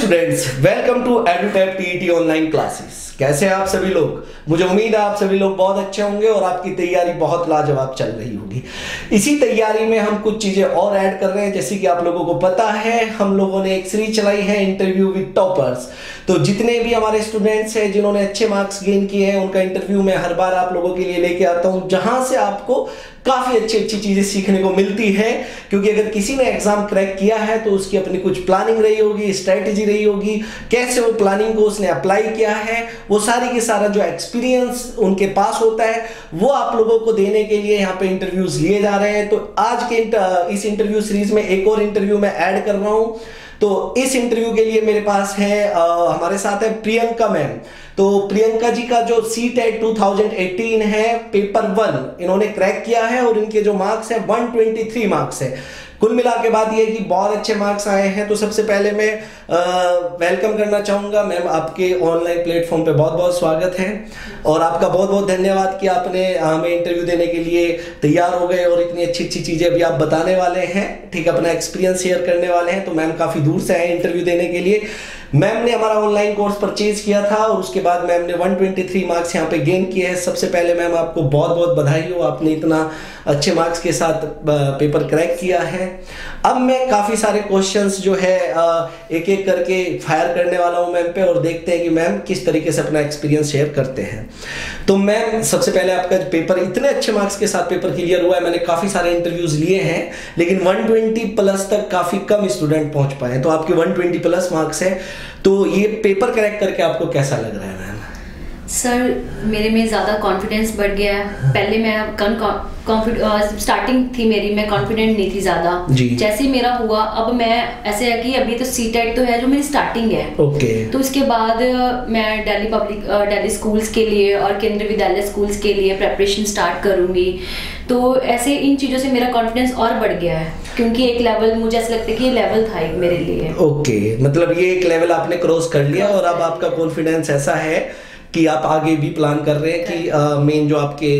Students, welcome to Edutap TET online classes. कैसे हैं आप सभी लोग? मुझे उम्मीद है आप सभी लोग बहुत अच्छे होंगे और आपकी तैयारी बहुत लाजवाब चल रही होगी। इसी तैयारी में हम कुछ चीजें और ऐड कर रहे हैं। जैसे कि आप लोगों को पता है, हम लोगों ने एक सीरीज चलाई है इंटरव्यू विद टॉपर्स। तो जितने भी हमारे स्टूडेंट्स हैं जिन्होंने अच्छे मार्क्स गेन किए हैं, उनका इंटरव्यू मैं हर बार आप लोगों के लिए लेके आता हूं, जहां से आपको काफी अच्छी अच्छी चीजें सीखने को मिलती है। क्योंकि अगर किसी ने एग्जाम क्रैक किया है तो उसकी अपनी कुछ प्लानिंग रही होगी, स्ट्रेटेजी रही होगी, कैसे वो प्लानिंग को उसने अप्लाई किया है, वो सारी की सारा जो एक्सपीरियंस उनके पास होता है वो आप लोगों को देने के लिए यहाँ पे इंटरव्यूज लिए जा रहे हैं। तो आज के इस इंटरव्यू सीरीज में एक और इंटरव्यू मैं ऐड कर रहा हूँ। तो इस इंटरव्यू के लिए मेरे पास है हमारे साथ है प्रियंका मैम। तो प्रियंका जी का जो CTET 2018 है, पेपर 1 इन्होंने क्रैक किया है और इनके जो मार्क्स है 123 मार्क्स है। कुल मिला के बात ये कि बहुत अच्छे मार्क्स आए हैं। तो सबसे पहले मैं वेलकम करना चाहूँगा मैम, आपके ऑनलाइन प्लेटफॉर्म पे बहुत बहुत स्वागत है और आपका बहुत बहुत धन्यवाद कि आपने हमें इंटरव्यू देने के लिए तैयार हो गए और इतनी अच्छी अच्छी चीज़ें भी आप बताने वाले हैं, ठीक, अपना एक्सपीरियंस शेयर करने वाले हैं। तो मैम काफ़ी दूर से आए इंटरव्यू देने के लिए। मैम ने हमारा ऑनलाइन कोर्स परचेज किया था और उसके बाद मैम ने 123 मार्क्स यहाँ पे गेन किए हैं। सबसे पहले मैम आपको बहुत बहुत बधाई हो, आपने इतना अच्छे मार्क्स के साथ पेपर क्रैक किया है। अब मैं काफ़ी सारे क्वेश्चंस जो है एक एक करके फायर करने वाला हूँ मैम पे और देखते हैं कि मैम किस तरीके से अपना एक्सपीरियंस शेयर करते हैं। तो मैम सबसे पहले आपका पेपर इतने अच्छे मार्क्स के साथ पेपर क्लियर हुआ है। मैंने काफ़ी सारे इंटरव्यूज लिए हैं लेकिन 120 प्लस तक काफ़ी कम स्टूडेंट पहुँच पाए। तो आपके 120 प्लस मार्क्स है, तो ये पेपर क्रैक करके आपको कैसा लग रहा है मैम? सर, मेरे में ज़्यादा कॉन्फिडेंस बढ़ गया है। पहले मैं स्टार्टिंग थी मेरी, मैं कॉन्फिडेंट नहीं थी ज़्यादा। जैसे ही मेरा हुआ, अब मैं ऐसे है कि अभी तो CTET तो है जो मेरी स्टार्टिंग है। तो उसके बाद मैं दिल्ली स्कूल्स के लिए और केंद्रीय विद्यालय स्कूल्स के लिए प्रेपरेशन स्टार्ट करूँगी। तो ऐसे इन चीज़ों से मेरा कॉन्फिडेंस और बढ़ गया है क्योंकि एक लेवल मुझे ऐसा लगता है कि ये लेवल था एक मेरे लिए। मतलब ये एक लेवल आपने क्रॉस कर लिया और अब आपका कॉन्फिडेंस ऐसा है कि आप आगे भी प्लान कर रहे हैं कि मेन जो आपके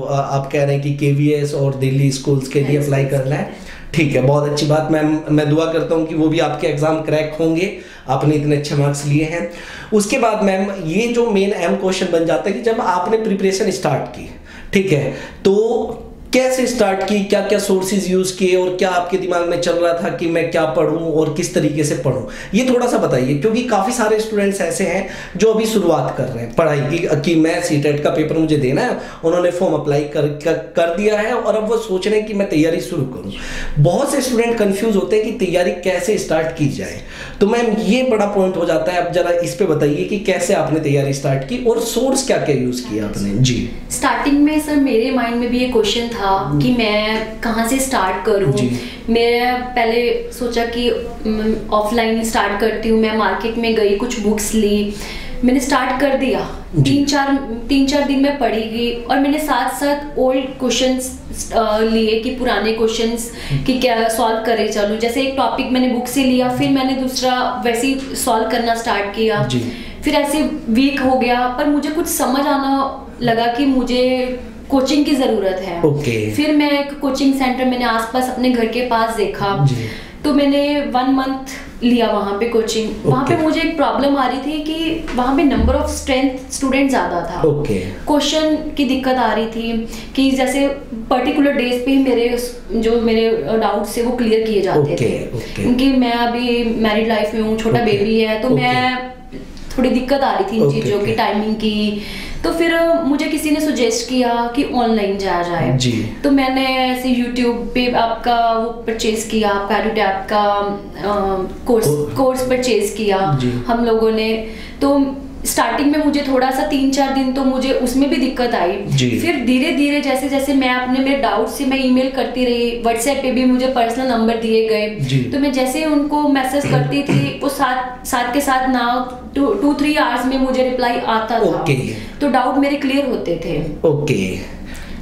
आप कह रहे हैं कि KVS और दिल्ली स्कूल्स के लिए अप्लाई करना है। ठीक है, बहुत अच्छी बात मैम। मैं दुआ करता हूं कि वो भी आपके एग्जाम क्रैक होंगे, आपने इतने अच्छे मार्क्स लिए हैं। उसके बाद मैम ये जो मेन क्वेश्चन बन जाता है कि जब आपने प्रिपरेशन स्टार्ट की, ठीक है, तो कैसे स्टार्ट की, क्या क्या सोर्सेज यूज किए और क्या आपके दिमाग में चल रहा था कि मैं क्या पढूं और किस तरीके से पढूं, ये थोड़ा सा बताइए। क्योंकि काफी सारे स्टूडेंट्स ऐसे हैं जो अभी शुरुआत कर रहे हैं पढ़ाई की कि मैं CTET का पेपर मुझे देना है, उन्होंने फॉर्म अप्लाई कर दिया है और अब वो सोच रहे हैं कि मैं तैयारी शुरू करूं। बहुत से स्टूडेंट कंफ्यूज होते हैं कि तैयारी कैसे स्टार्ट की जाए। तो मैम ये बड़ा पॉइंट हो जाता है। अब जरा इस पे बताइए कि कैसे आपने तैयारी स्टार्ट की और सोर्स क्या क्या यूज किया आपने? जी, स्टार्टिंग में सर मेरे माइंड में भी ये क्वेश्चन था कि मैं कहाँ से स्टार्ट करूँ। मैं पहले सोचा कि ऑफलाइन स्टार्ट करती हूँ। मैं मार्केट में गई, कुछ बुक्स ली, मैंने स्टार्ट कर दिया। तीन चार दिन में पढ़ी गई और मैंने साथ साथ ओल्ड क्वेश्चंस लिए कि पुराने क्वेश्चंस कि क्या सॉल्व करे चलूँ। जैसे एक टॉपिक मैंने बुक से लिया, फिर मैंने दूसरा वैसे ही सॉल्व करना स्टार्ट किया। फिर ऐसे वीक हो गया पर मुझे कुछ समझ आना लगा कि मुझे कोचिंग की जरूरत है। फिर मैं एक कोचिंग सेंटर मैंने आसपास अपने घर के पास देखा, तो मैंने 1 मंथ लिया वहाँ पे कोचिंग। वहाँ पे मुझे एक प्रॉब्लम आ रही थी कि वहाँ पे नंबर ऑफ स्टूडेंट ज्यादा था। क्वेश्चन की दिक्कत आ रही थी कि जैसे पर्टिकुलर डेज पे ही मेरे डाउट्स थे वो क्लियर किए जाते थे। क्योंकि मैं अभी मैरिड लाइफ में हूँ, छोटा बेबी है, तो मैं थोड़ी दिक्कत आ रही थी इन चीज़ों की, टाइमिंग की। तो फिर मुझे किसी ने सजेस्ट किया कि ऑनलाइन जाया जाए। तो मैंने ऐसे YouTube पे आपका वो परचेज किया, आपका एडुटैप का कोर्स परचेज किया हम लोगों ने। तो स्टार्टिंग में मुझे थोड़ा सा 3-4 दिन तो मुझे उसमें भी दिक्कत आई। फिर धीरे धीरे जैसे जैसे मैं अपने मेरे डाउट से मैं ईमेल करती रही, व्हाट्सएप पे भी मुझे पर्सनल नंबर दिए गए। तो मैं जैसे उनको मैसेज करती थी वो साथ के साथ ना 2-3 आवर्स में मुझे रिप्लाई आता था। तो डाउट मेरे क्लियर होते थे।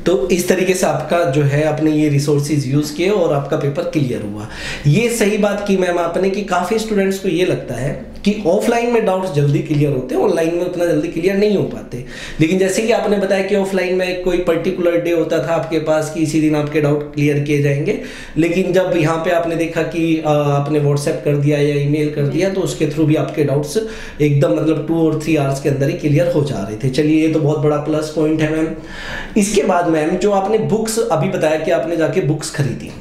तो इस तरीके से आपका जो है आपने ये रिसोर्सेज यूज किए और आपका पेपर क्लियर हुआ। ये सही बात की मैम आपने कि काफी स्टूडेंट्स को ये लगता है कि ऑफलाइन में डाउट्स जल्दी क्लियर होते हैं, ऑनलाइन में उतना जल्दी क्लियर नहीं हो पाते। लेकिन जैसे कि आपने बताया कि ऑफलाइन में कोई पर्टिकुलर डे होता था आपके पास कि इसी दिन आपके डाउट क्लियर किए जाएंगे, लेकिन जब यहाँ पे आपने देखा कि आपने व्हाट्सएप कर दिया या ईमेल कर दिया तो उसके थ्रू भी आपके डाउट्स एकदम मतलब 2 और 3 आवर्स के अंदर ही क्लियर हो जा रहे थे। चलिए ये तो बहुत बड़ा प्लस पॉइंट है मैम। इसके बाद मैम जो आपने बुक्स अभी बताया कि आपने जाके बुक्स खरीदी,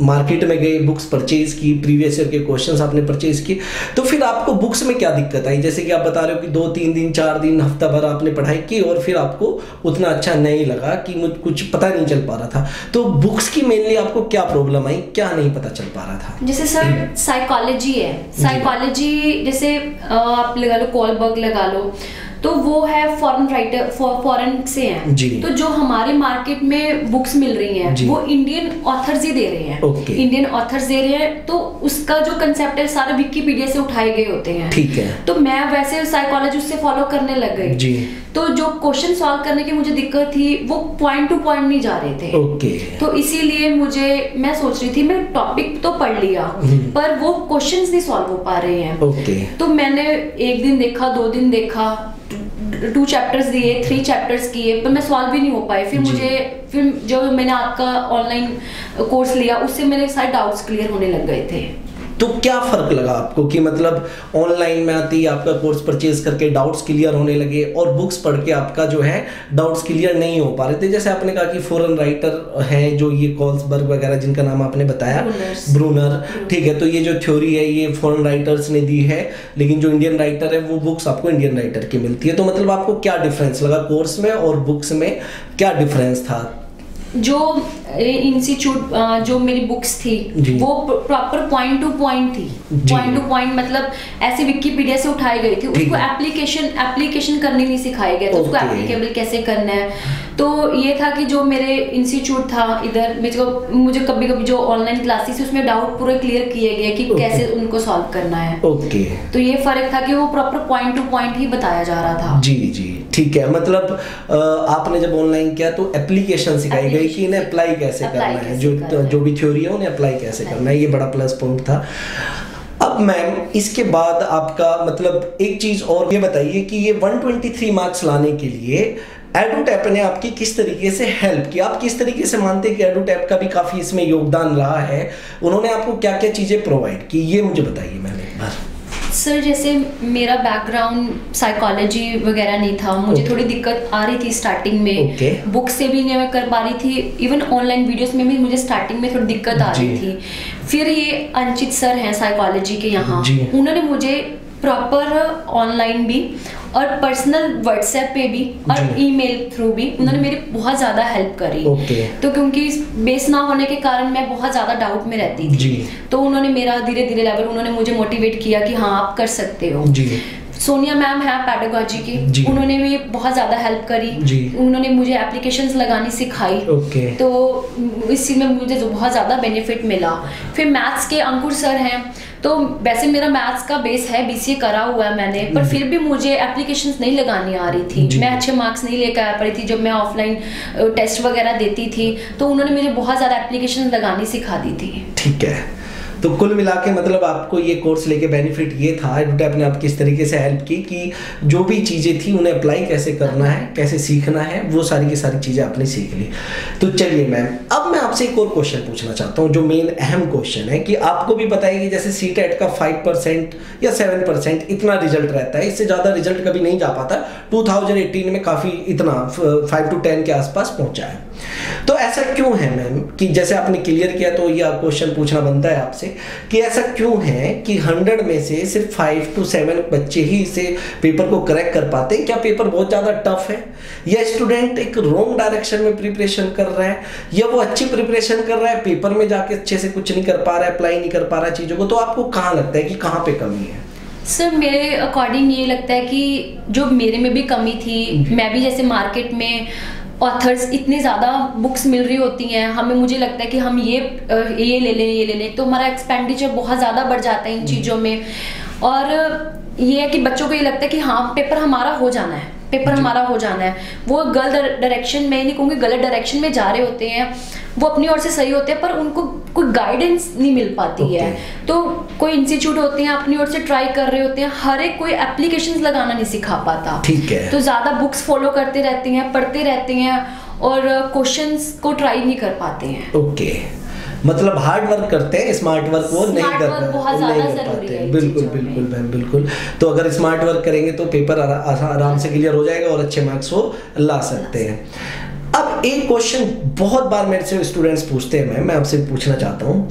मार्केट में गए, बुक्स परचेज की, प्रीवियस ईयर के क्वेश्चंस आपने परचेज किए, तो फिर आपको बुक्स में क्या दिक्कत आई? जैसे कि आप बता रहे हो कि 2-3 दिन 4 दिन हफ्ता भर आपने पढ़ाई की और फिर आपको उतना अच्छा नहीं लगा कि मुझे कुछ पता नहीं चल पा रहा था, तो बुक्स की मेनली आपको क्या प्रॉब्लम आई, क्या नहीं पता चल पा रहा था? जैसे सर साइकोलॉजी है, साइकोलॉजी जैसे आप लगा लो कोलबर्ग लगा लो, तो वो है फॉरेन राइटर, फॉरेन से हैं जी। तो जो हमारे मार्केट में बुक्स मिल रही हैं वो इंडियन ऑथर्स ही दे रहे हैं, इंडियन ऑथर्स दे रहे हैं, तो उसका जो कंसेप्ट है सारे विकिपीडिया से उठाए गए होते हैं। ठीक है। तो मैं वैसे साइकोलॉजी उससे फॉलो करने लग गई जी। तो जो क्वेश्चन सॉल्व करने की मुझे दिक्कत थी वो पॉइंट टू पॉइंट नहीं जा रहे थे। तो इसीलिए मैं सोच रही थी मैं टॉपिक तो पढ़ लिया पर वो क्वेश्चंस नहीं सॉल्व हो पा रहे हैं। तो मैंने एक दिन देखा, 2 दिन देखा, 2 चैप्टर्स दिए, 3 चैप्टर्स किए, पर मैं सॉल्व भी नहीं हो पाए। फिर जो मैंने आपका ऑनलाइन कोर्स लिया उससे मेरे सारे डाउट्स क्लियर होने लग गए थे। तो क्या फर्क लगा आपको कि मतलब ऑनलाइन में आती आपका कोर्स परचेज करके डाउट्स क्लियर होने लगे और बुक्स पढ़ के आपका जो है डाउट्स क्लियर नहीं हो पा रहे थे? जैसे आपने कहा कि फॉरेन राइटर है जो ये कोल्सबर्ग वगैरह जिनका नाम आपने बताया, ब्रूनर, ठीक है, तो ये जो थ्योरी है ये फॉरेन राइटर्स ने दी है, लेकिन जो इंडियन राइटर है वो बुक्स आपको इंडियन राइटर की मिलती है। तो मतलब आपको क्या डिफरेंस लगा कोर्स में और बुक्स में, क्या डिफरेंस था? जो इंस्टीट्यूट जो मेरी बुक्स थी वो प्रॉपर पॉइंट टू पॉइंट थी, पॉइंट टू पॉइंट मतलब ऐसे विकिपीडिया से उठाई गई थी, उसको एप्लीकेशन करनी नहीं सिखाया गया, तो उसको एप्लीकेबल कैसे करना है। तो ये था कि जो मेरे इंस्टीट्यूट था इधर मुझे कभी कभी जो ऑनलाइन क्लासेस उसमें डाउट पूरे क्लियर किए गए कि कैसे उनको सॉल्व करना है। तो ये फर्क था कि वो प्रॉपर पॉइंट टू पॉइंट ही बताया जा रहा था। जी जी, ठीक है। मतलब आपने जब ऑनलाइन किया तो एप्लीकेशन सिखाई गई कि इन्हें अप्लाई कैसे करना है, जो भी थ्योरी है उन्हें अप्लाई कैसे करना है, ये बड़ा प्लस पॉइंट था। अब मैम इसके बाद आपका मतलब एक चीज और ये बताइए कि ये 123 मार्क्स लाने के लिए एडुटैप ने आपकी किस तरीके से हेल्प की? आप किस तरीके से मानते हैं कि एडुटैप का भी काफी इसमें योगदान रहा है? उन्होंने आपको क्या क्या चीजें प्रोवाइड की, ये मुझे बताइए मैम एक बार। सर जैसे मेरा बैकग्राउंड साइकोलॉजी वगैरह नहीं था, मुझे थोड़ी दिक्कत आ रही थी स्टार्टिंग में, बुक से भी नहीं मैं कर पा रही थी, इवन ऑनलाइन वीडियोस में भी मुझे स्टार्टिंग में थोड़ी दिक्कत आ रही थी। फिर ये अंचित सर हैं साइकोलॉजी के यहाँ, उन्होंने मुझे प्रॉपर ऑनलाइन भी और पर्सनल व्हाट्सएप पे भी और ईमेल थ्रू भी उन्होंने मेरी बहुत ज़्यादा हेल्प करी। तो क्योंकि बेस ना होने के कारण मैं बहुत ज़्यादा डाउट में रहती थी, तो उन्होंने मेरा धीरे धीरे लेवल उन्होंने मुझे मोटिवेट किया कि हाँ आप कर सकते हो। सोनिया मैम है पैडागॉजी की, उन्होंने भी बहुत ज़्यादा हेल्प करी, उन्होंने मुझे एप्लीकेशंस लगानी सिखाई, तो इस चीज़ में मुझे बहुत ज़्यादा बेनिफिट मिला। फिर मैथ्स के अंकुर सर हैं, तो वैसे मेरा मैथ्स का बेस है, बीसीए करा हुआ है मैंने, पर फिर भी मुझे एप्लीकेशंस नहीं लगानी आ रही थी, मैं अच्छे मार्क्स नहीं लेकर आ पा रही थी। जब मैं ऑफलाइन टेस्ट वगैरह देती थी तो उन्होंने मुझे बहुत ज़्यादा एप्लीकेशन लगानी सिखा दी थी। ठीक है, तो कुल मिला के मतलब आपको ये कोर्स लेके बेनिफिट ये था, एडुटैप ने आपकी इस तरीके से हेल्प की कि जो भी चीज़ें थी उन्हें अप्लाई कैसे करना है, कैसे सीखना है, वो सारी की सारी चीज़ें आपने सीख ली। तो चलिए मैम, अब मैं आपसे एक और क्वेश्चन पूछना चाहता हूँ जो मेन अहम क्वेश्चन है कि आपको भी पता है कि जैसे सीटेट का 5% या 7% इतना रिजल्ट रहता है, इससे ज़्यादा रिजल्ट कभी नहीं जा पाता। 2018 में काफ़ी इतना 5 to 10 के आसपास पहुँचा है। तो ऐसा क्यों है मैम कि जैसे आपने क्लियर किया तो ये क्वेश्चन पूछना बनता है आपसे कि ऐसा क्यों है कि 100 में से सिर्फ 5 to 7 बच्चे ही इसे पेपर को करेक्ट कर पाते हैं? क्या पेपर बहुत ज़्यादा टफ है, या स्टूडेंट एक रॉन्ग डायरेक्शन में प्रिपरेशन कर रहा है, या वो अच्छी प्रिपरेशन कर रहा है पेपर में जाके अच्छे से कुछ नहीं कर पा रहा है, अप्लाई नहीं कर पा रहा है चीज़ों को? तो आपको कहाँ लगता है कि कहाँ पे कमी है? सर मेरे अकॉर्डिंग ये लगता है कि जो मेरे में भी कमी थी, मैं भी जैसे मार्केट में ऑथर्स इतनी ज़्यादा बुक्स मिल रही होती हैं, मुझे लगता है कि हम ये ले लें, तो हमारा एक्सपेंडिचर बहुत ज़्यादा बढ़ जाता है इन चीज़ों में। और ये है कि बच्चों को ये लगता है कि हाँ पेपर हमारा हो जाना है, पेपर हमारा हो जाना है। वो गलत डायरेक्शन में, नहीं कहूँगी गलत डायरेक्शन में जा रहे होते हैं, वो अपनी ओर से सही होते हैं पर उनको कोई गाइडेंस नहीं मिल पाती है। तो कोई इंस्टीट्यूट होते हैं अपनी ओर से ट्राई कर रहे होते हैं, हर एक कोई एप्लीकेशंस लगाना नहीं सिखा पाता। ठीक है। तो ज़्यादा बुक्स फॉलो करते रहते हैं, पढ़ते रहते हैं और क्वेश्चंस को ट्राई नहीं कर पाते हैं। ओके, मतलब हार्ड वर्क करते हैं, स्मार्ट वर्क वो नहीं कर पाते। बिल्कुल बिल्कुल मैम, बिल्कुल। तो अगर स्मार्ट वर्क करेंगे तो पेपर आराम से क्लियर हो जाएगा और अच्छे मार्क्स वो ला सकते हैं। अब एक क्वेश्चन बहुत बार मेरे से स्टूडेंट्स पूछते हैं, मैं आपसे पूछना चाहता हूँ,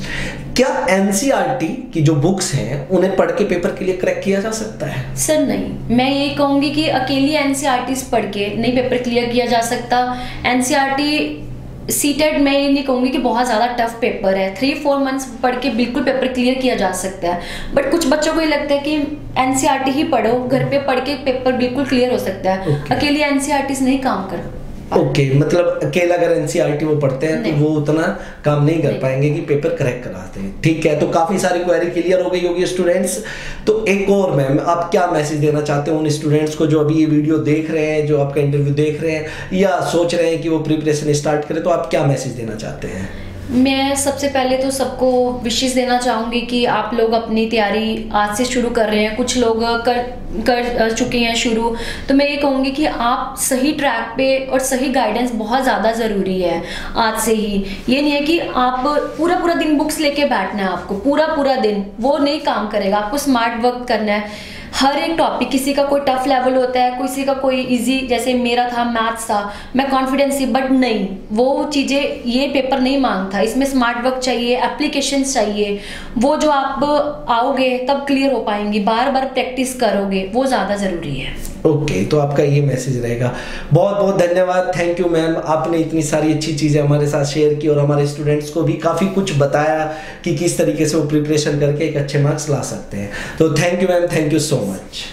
क्या एनसीईआरटी की जो बुक्स हैं उन्हें पढ़ के पेपर के लिए क्रैक किया जा सकता है? सर नहीं, मैं ये कहूँगी कि अकेली एनसीईआरटीज पढ़ के नहीं पेपर क्लियर किया जा सकता। एनसीईआरटी सीटेट मैं ये नहीं कहूँगी कि बहुत ज़्यादा टफ पेपर है, 3-4 मंथ्स पढ़ के बिल्कुल पेपर क्लियर किया जा सकता है। बट कुछ बच्चों को ये लगता है कि एनसीईआरटी ही पढ़ो, घर पे पढ़ के पेपर बिल्कुल क्लियर हो सकता है। अकेली एनसीईआरटीज नहीं काम कर। ओके, मतलब अकेला अगर एनसीईआरटी वो पढ़ते हैं तो वो उतना काम नहीं कर पाएंगे कि पेपर करेक्ट कराते हैं। ठीक है, तो काफी सारी क्वेरी क्लियर हो गई होगी स्टूडेंट्स। तो एक और मैम, आप क्या मैसेज देना चाहते हो उन स्टूडेंट्स को जो अभी ये वीडियो देख रहे हैं, जो आपका इंटरव्यू देख रहे हैं या सोच रहे हैं कि वो प्रिपरेशन स्टार्ट करें, तो आप क्या मैसेज देना चाहते हैं? मैं सबसे पहले तो सबको विशेष देना चाहूँगी कि आप लोग अपनी तैयारी आज से शुरू कर रहे हैं, कुछ लोग कर चुके हैं शुरू। तो मैं ये कहूँगी कि आप सही ट्रैक पे और सही गाइडेंस बहुत ज़्यादा ज़रूरी है आज से ही। ये नहीं है कि आप पूरा दिन बुक्स लेके बैठना है, आपको पूरा दिन वो नहीं काम करेगा। आपको स्मार्ट वर्क करना है। हर एक टॉपिक, किसी का कोई टफ लेवल होता है, किसी का कोई इजी, जैसे मेरा था मैथ्स था, मैं कॉन्फिडेंस थी, बट नहीं, वो चीज़ें ये पेपर नहीं मांगता। इसमें स्मार्ट वर्क चाहिए, एप्लीकेशंस चाहिए। वो जो आप आओगे तब क्लियर हो पाएंगी, बार बार प्रैक्टिस करोगे, वो ज़्यादा ज़रूरी है। ओके, तो आपका ये मैसेज रहेगा। बहुत बहुत धन्यवाद, थैंक यू मैम, आपने इतनी सारी अच्छी चीज़ें हमारे साथ शेयर की और हमारे स्टूडेंट्स को भी काफ़ी कुछ बताया कि किस तरीके से वो प्रिपरेशन करके एक अच्छे मार्क्स ला सकते हैं। तो thank you ma'am, thank you so much.